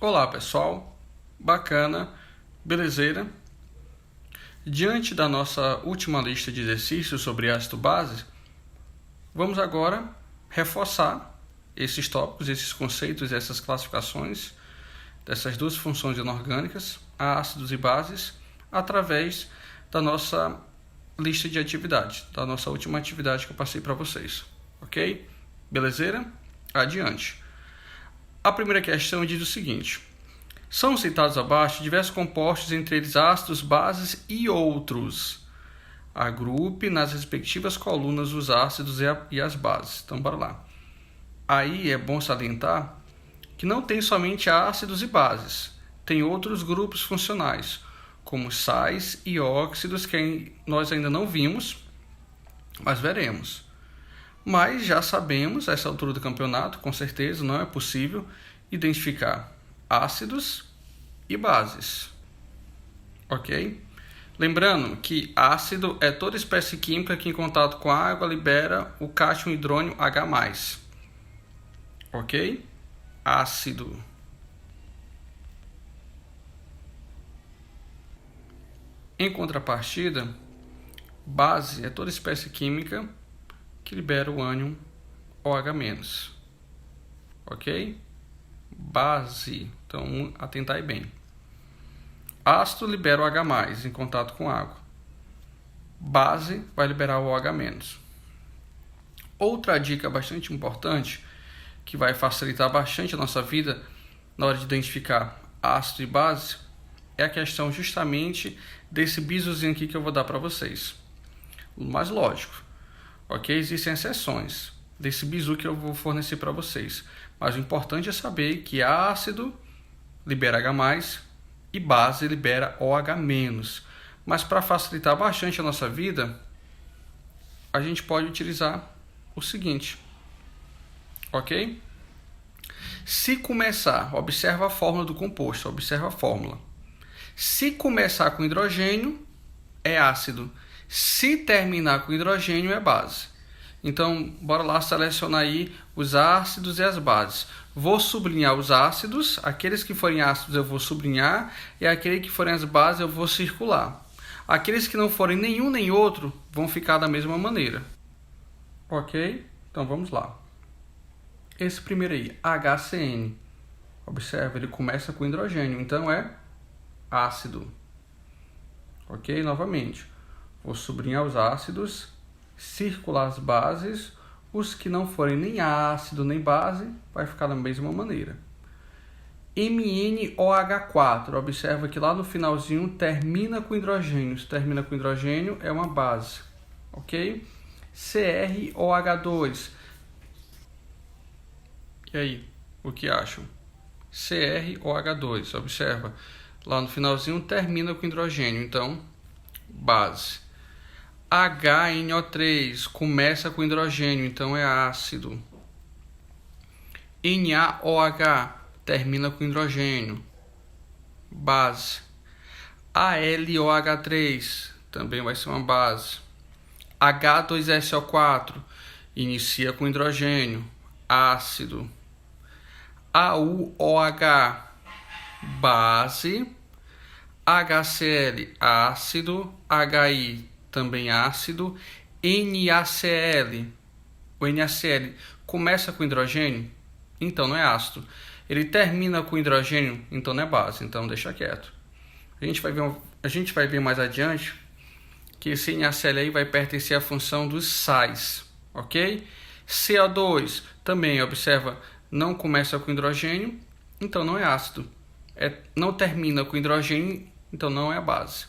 Olá pessoal, bacana, belezeira? Diante da nossa última lista de exercícios sobre ácido-base, vamos agora reforçar esses tópicos, esses conceitos, essas classificações dessas duas funções inorgânicas, ácidos e bases, através da nossa lista de atividades, da nossa última atividade que eu passei para vocês, ok? Belezeira? Adiante. A primeira questão diz o seguinte: são citados abaixo diversos compostos, entre eles ácidos, bases e outros. Agrupe nas respectivas colunas os ácidos e as bases. Então, bora lá. Aí é bom salientar que não tem somente ácidos e bases. Tem outros grupos funcionais, como sais e óxidos, que nós ainda não vimos, mas veremos. Mas já sabemos, a essa altura do campeonato, com certeza, não é possível identificar ácidos e bases. Ok? Lembrando que ácido é toda espécie química que em contato com a água libera o cátion hidrônio H+. Ok? Ácido. Em contrapartida, base é toda espécie química que libera o ânion OH-. Ok? Base. Então, atentar aí bem. Ácido libera o H+, em contato com água. Base vai liberar o OH-. Outra dica bastante importante, que vai facilitar bastante a nossa vida na hora de identificar ácido e base, é a questão justamente desse bizuzinho aqui que eu vou dar para vocês. Mas lógico, ok? Existem exceções desse bizu que eu vou fornecer para vocês. Mas o importante é saber que ácido libera H+, e base libera OH-. Mas para facilitar bastante a nossa vida, a gente pode utilizar o seguinte, ok? Se começar, observa a fórmula do composto, observa a fórmula. Se começar com hidrogênio, é ácido. Se terminar com hidrogênio, é base. Então, bora lá selecionar aí os ácidos e as bases. Vou sublinhar os ácidos, aqueles que forem ácidos eu vou sublinhar, e aqueles que forem as bases eu vou circular. Aqueles que não forem nenhum nem outro vão ficar da mesma maneira. Ok? Então vamos lá. Esse primeiro aí, HCN. Observa, ele começa com hidrogênio, então é ácido. Ok? Novamente, vou sublinhar os ácidos, circular as bases, os que não forem nem ácido nem base, vai ficar da mesma maneira. MnOH4, observa que lá no finalzinho termina com hidrogênio. Se termina com hidrogênio, é uma base. Ok? CrOH2. E aí, o que acham? CrOH2, observa, lá no finalzinho termina com hidrogênio, então, base. HNO3 começa com hidrogênio, então é ácido. NaOH termina com hidrogênio, base. AlOH3 também vai ser uma base. H2SO4 inicia com hidrogênio, ácido. AuOH, base. HCl, ácido. HI, também ácido. NaCl, o NaCl começa com hidrogênio, então não é ácido. Ele termina com hidrogênio, então não é base, então deixa quieto. A gente vai ver mais adiante que esse NaCl aí vai pertencer à função dos sais, ok? CO2 também, observa, não começa com hidrogênio, então não é ácido. Não termina com hidrogênio, então não é a base.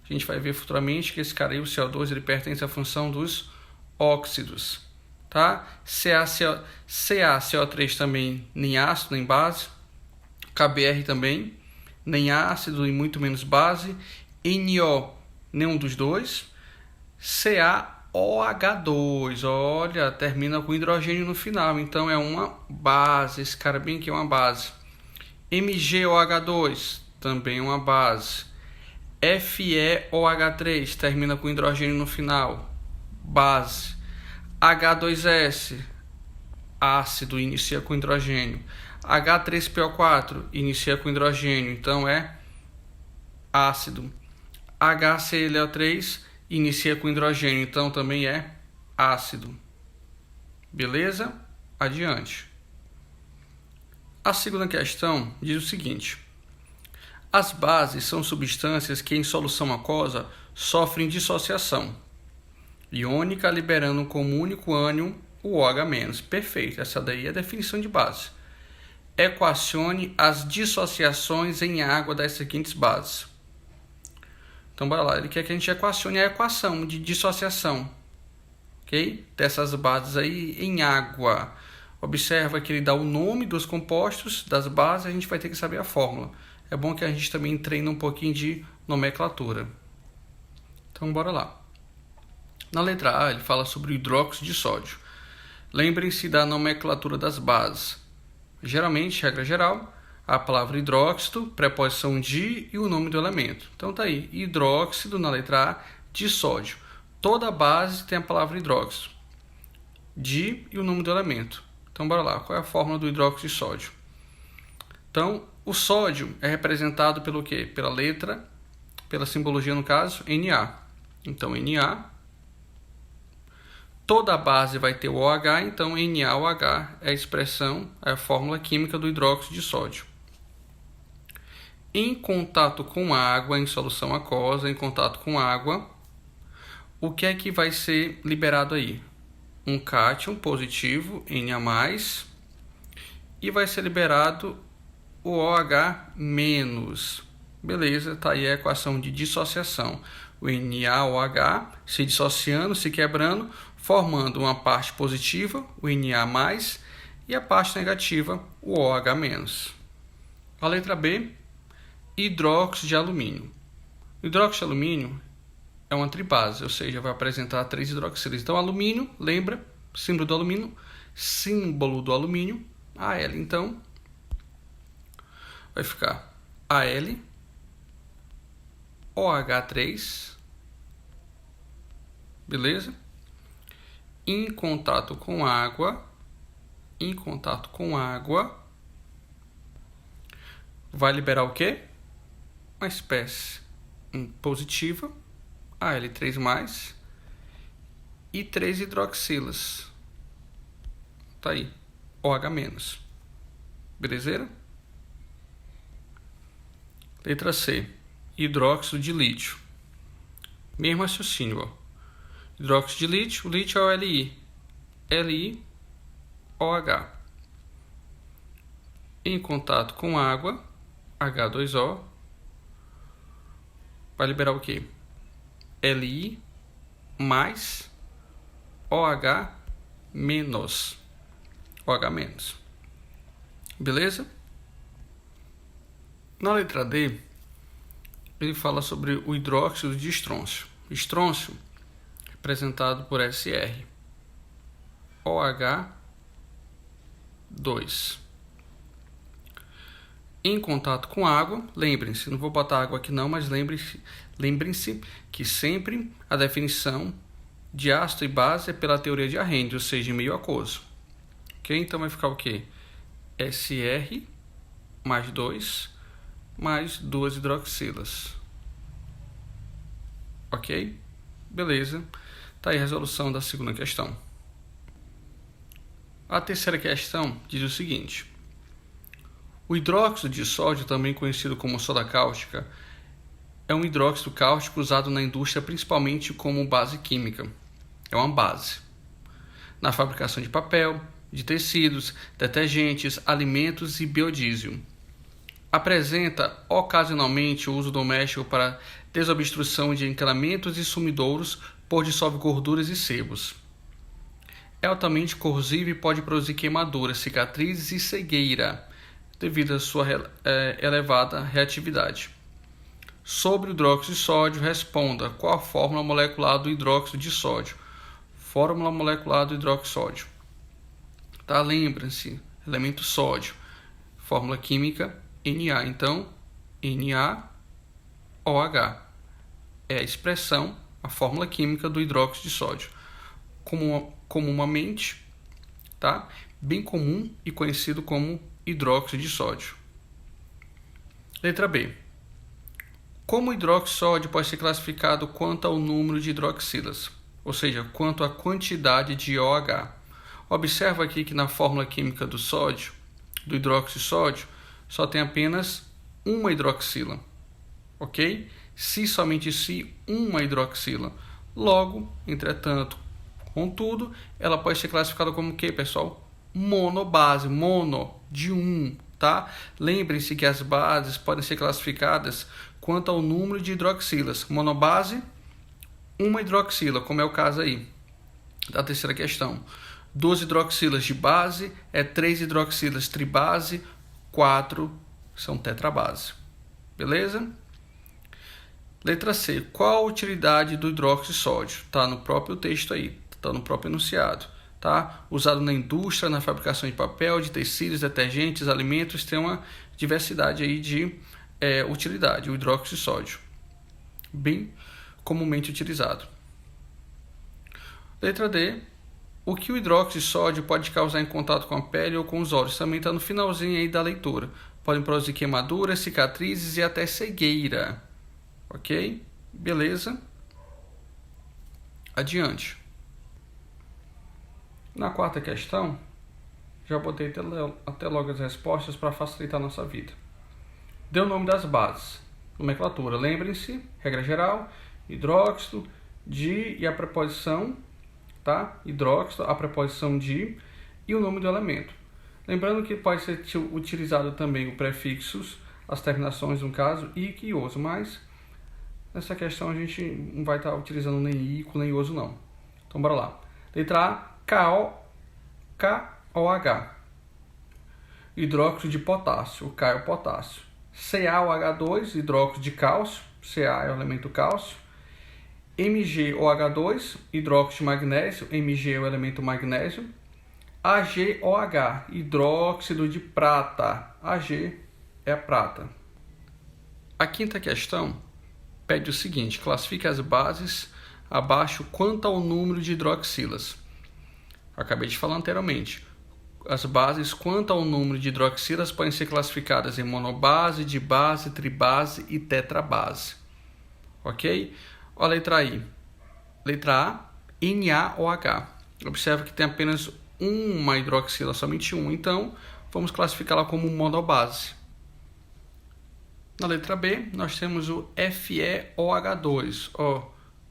A gente vai ver futuramente que esse cara aí, o CO2, ele pertence à função dos óxidos, tá? CaCO3 também, nem ácido, nem base. KBr também, nem ácido e muito menos base. NO, nenhum dos dois. CaOH2, olha, termina com hidrogênio no final, então é uma base. Esse cara bem aqui é uma base. MgOH2, também uma base. FeOH3 termina com hidrogênio no final, base. H2S ácido, inicia com hidrogênio. H3PO4 inicia com hidrogênio, então é ácido. HClO3 inicia com hidrogênio, então também é ácido. Beleza? Adiante. A segunda questão diz o seguinte: as bases são substâncias que em solução aquosa sofrem dissociação iônica, liberando como único ânion o OH-. Perfeito, essa daí é a definição de base. Equacione as dissociações em água das seguintes bases. Então, bora lá. Ele quer que a gente equacione a equação de dissociação, ok? Dessas bases aí em água. Observa que ele dá o nome dos compostos, das bases, a gente vai ter que saber a fórmula. É bom que a gente também treine um pouquinho de nomenclatura. Então, bora lá. Na letra A, ele fala sobre o hidróxido de sódio. Lembrem-se da nomenclatura das bases. Geralmente, regra geral, a palavra hidróxido, preposição de e o nome do elemento. Então tá aí, hidróxido na letra A de sódio. Toda base tem a palavra hidróxido, de e o nome do elemento. Então bora lá, qual é a fórmula do hidróxido de sódio? Então, o sódio é representado pelo quê? Pela letra, pela simbologia no caso, Na. Então Na, toda a base vai ter o OH, então NaOH é a expressão, é a fórmula química do hidróxido de sódio. Em contato com água, em solução aquosa, em contato com água, o que é que vai ser liberado aí? Um cátion positivo, Na+, e vai ser liberado o OH-. Beleza, tá aí a equação de dissociação. O NaOH se dissociando, se quebrando, formando uma parte positiva, o Na+, e a parte negativa, o OH-. A letra B, hidróxido de alumínio. O hidróxido de alumínio é uma tribase, ou seja, vai apresentar 3 hidroxilas. Então, alumínio, lembra, símbolo do alumínio, Al. Então, vai ficar Al, OH3, beleza? Em contato com água, vai liberar o quê? Uma espécie positiva, Al3+, e 3 hidroxilas. Tá aí, OH-. Belezeira? Letra C, hidróxido de lítio. Mesmo raciocínio, ó. Hidróxido de lítio, o lítio é o Li. LiOH. Em contato com água, H2O, vai liberar o quê? Li mais OH menos. OH-. Beleza? Na letra D, ele fala sobre o hidróxido de estrôncio. Estrôncio, representado por Sr. OH2. Em contato com água, lembrem-se, não vou botar água aqui não, mas lembrem-se que sempre a definição de ácido e base é pela teoria de Arrhenius, ou seja, em meio aquoso. Ok? Então vai ficar o quê? Sr mais 2 mais 2 hidroxilas. Ok? Beleza. Tá aí a resolução da segunda questão. A terceira questão diz o seguinte: o hidróxido de sódio, também conhecido como soda cáustica, é um hidróxido cáustico usado na indústria principalmente como base química. É uma base na fabricação de papel, de tecidos, detergentes, alimentos e biodiesel. Apresenta ocasionalmente o uso doméstico para desobstrução de encalhamentos e sumidouros por dissolve gorduras e sebos. É altamente corrosivo e pode produzir queimaduras, cicatrizes e cegueira, devido à sua elevada reatividade. Sobre o hidróxido de sódio, responda qual a fórmula molecular do hidróxido de sódio. Fórmula molecular do hidróxido de sódio. Tá? Lembra-se, elemento sódio. Fórmula química Na. Então, NaOH. É a expressão, a fórmula química do hidróxido de sódio. Comumente, tá? bem comum e conhecido como hidróxido de sódio. Letra B. Como o hidróxido de sódio pode ser classificado quanto ao número de hidroxilas, ou seja, quanto à quantidade de OH. Observa aqui que na fórmula química do sódio, do hidróxido de sódio, só tem apenas uma hidroxila, ok? Se somente se uma hidroxila. Logo, entretanto, contudo, ela pode ser classificada como o que, pessoal? Monobase, mono, de 1, tá? Lembrem-se que as bases podem ser classificadas quanto ao número de hidroxilas. Monobase, uma hidroxila, como é o caso aí da terceira questão. 2 hidroxilas de base é 3 hidroxilas tribase, 4 são tetrabase. Beleza? Letra C. Qual a utilidade do hidróxido de sódio? Está no próprio texto aí, está no próprio enunciado. Tá? Usado na indústria, na fabricação de papel, de tecidos, detergentes, alimentos, tem uma diversidade aí de utilidade, o hidróxido de sódio. Bem comumente utilizado. Letra D. O que o hidróxido de sódio pode causar em contato com a pele ou com os olhos? Também está no finalzinho aí da leitura. Podem produzir queimaduras, cicatrizes e até cegueira. Ok? Beleza? Adiante. Na quarta questão, já botei até logo as respostas para facilitar a nossa vida. Dê o nome das bases. Nomenclatura. Lembrem-se, regra geral, hidróxido, de e a preposição, tá? Hidróxido, a preposição de e o nome do elemento. Lembrando que pode ser utilizado também o prefixos, as terminações, no caso, ic e oso, mas nessa questão a gente não vai estar utilizando nem ico nem oso não. Então bora lá. Letra A, KOH. Hidróxido de potássio, o K é o potássio. CaOH2, hidróxido de cálcio, Ca é o elemento cálcio. MgOH2, hidróxido de magnésio, Mg é o elemento magnésio. AgOH, hidróxido de prata, Ag é a prata. A quinta questão pede o seguinte: classifique as bases abaixo quanto ao número de hidroxilas. Acabei de falar anteriormente. As bases quanto ao número de hidroxilas podem ser classificadas em monobase, dibase, tribase e tetrabase. Ok? Olha a letra I. Letra A, NaOH. Observe que tem apenas uma hidroxila, somente um. Então, vamos classificá-la como monobase. Na letra B, nós temos o FeOH2,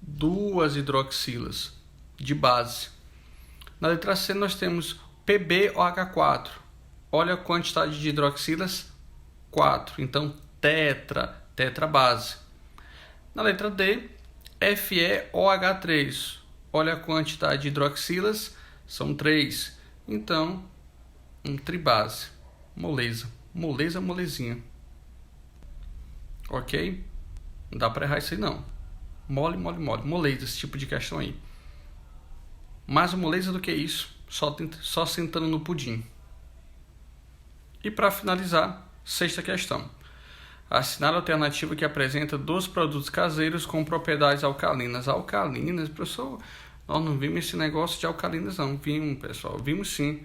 duas hidroxilas de base. Na letra C, nós temos PbOH4. Olha a quantidade de hidroxilas, 4. Então, tetrabase. Na letra D, FeOH3. Olha a quantidade de hidroxilas, são 3. Então, tribase. Moleza. Molezinha. Ok? Não dá para errar isso aí não. Mole. Moleza, esse tipo de questão aí. Mais moleza do que isso, só sentando no pudim. E para finalizar, sexta questão. Assinale a alternativa que apresenta 2 produtos caseiros com propriedades alcalinas. Alcalinas, professor, nós não vimos esse negócio de alcalinas não. Vimos, pessoal, vimos sim.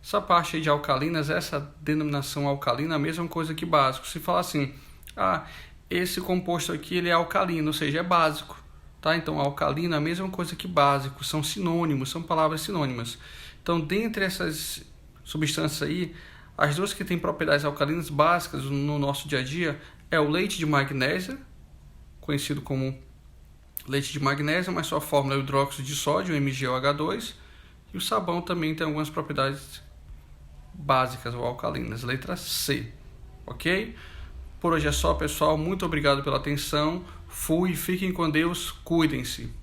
Essa parte aí de alcalinas, essa denominação alcalina, a mesma coisa que básico. Se falar assim, esse composto aqui ele é alcalino, ou seja, é básico. Tá? Então, alcalino é a mesma coisa que básico, são sinônimos, são palavras sinônimas. Então, dentre essas substâncias aí, as duas que têm propriedades alcalinas básicas no nosso dia a dia é o leite de magnésia, conhecido como leite de magnésia, mas sua fórmula é o hidróxido de sódio, MgOH2, e o sabão também tem algumas propriedades básicas ou alcalinas, letra C, ok? Por hoje é só, pessoal, muito obrigado pela atenção, fui, fiquem com Deus, cuidem-se.